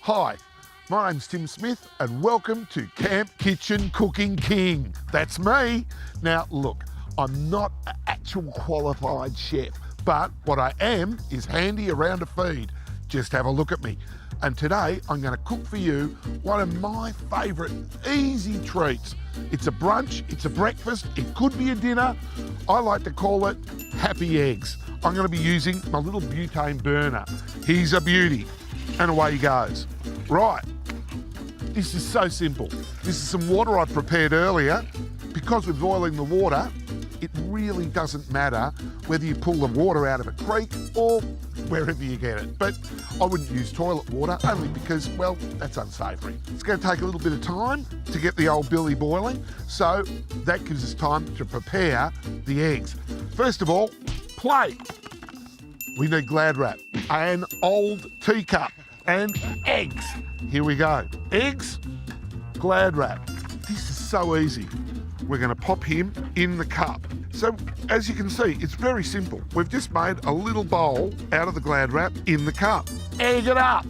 Hi, my name's Tim Smith and welcome to Camp Kitchen Cooking King. That's me. Now look, I'm not an actual qualified chef, but what I am is handy around a feed. Just have a look at me. And today I'm going to cook for you one of my favourite easy treats. It's a brunch, it's a breakfast, it could be a dinner. I like to call it happy eggs. I'm going to be using my little butane burner. He's a beauty. And away he goes. Right, this is so simple. This is some water I prepared earlier. Because we're boiling the water, it really doesn't matter whether you pull the water out of a creek or wherever you get it. But I wouldn't use toilet water only because, well, that's unsavoury. It's going to take a little bit of time to get the old billy boiling, so that gives us time to prepare the eggs. First of all, plate. We need Glad wrap, an old teacup, and eggs. Here we go. Eggs, Glad wrap. This is so easy. We're going to pop him in the cup. So as you can see, it's very simple. We've just made a little bowl out of the Glad wrap in the cup. Egg it up.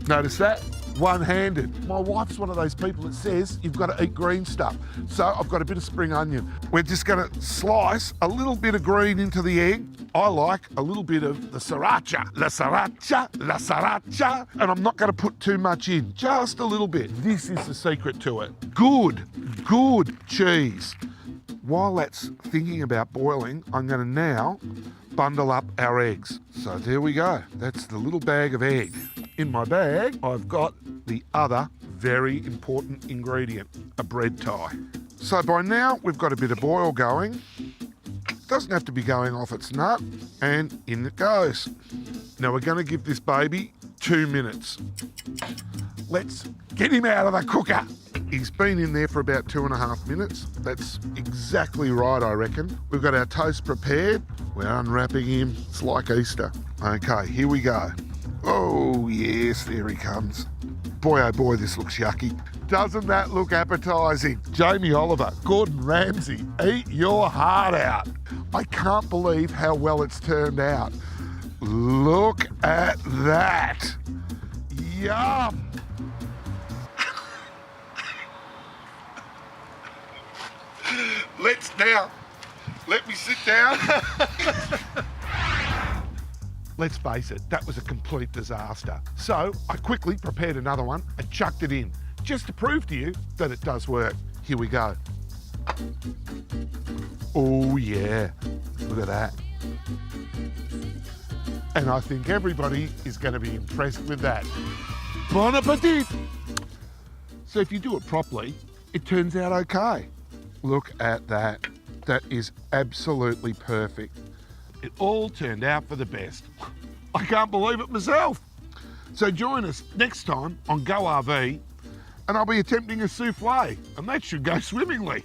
Notice that? One-handed. My wife's one of those people that says you've got to eat green stuff. So I've got a bit of spring onion. We're just going to slice a little bit of green into the egg. I like a little bit of the sriracha. La sriracha. And I'm not going to put too much in, just a little bit. This is the secret to it. Good cheese. While that's thinking about boiling, I'm going to now bundle up our eggs. So there we go. That's the little bag of egg. In my bag, I've got the other very important ingredient, a bread tie. So by now, we've got a bit of boil going. Doesn't have to be going off its nut, and in it goes. Now we're going to give this baby 2 minutes. Let's get him out of the cooker. He's been in there for about 2.5 minutes. That's exactly right, I reckon. We've got our toast prepared. We're unwrapping him. It's like Easter. Okay, here we go. Oh, yes, there he comes. Boy, oh boy, this looks yucky. Doesn't that look appetising? Jamie Oliver, Gordon Ramsay, eat your heart out. I can't believe how well it's turned out. Look at that. Yum. Let me sit down. Let's face it, that was a complete disaster. So I quickly prepared another one and chucked it in, just to prove to you that it does work. Here we go. Oh yeah, look at that. And I think everybody is going to be impressed with that. Bon appetit! So if you do it properly, it turns out okay. Look at that. That is absolutely perfect. It all turned out for the best. I can't believe it myself. So join us next time on Go RV, and I'll be attempting a souffle, and that should go swimmingly.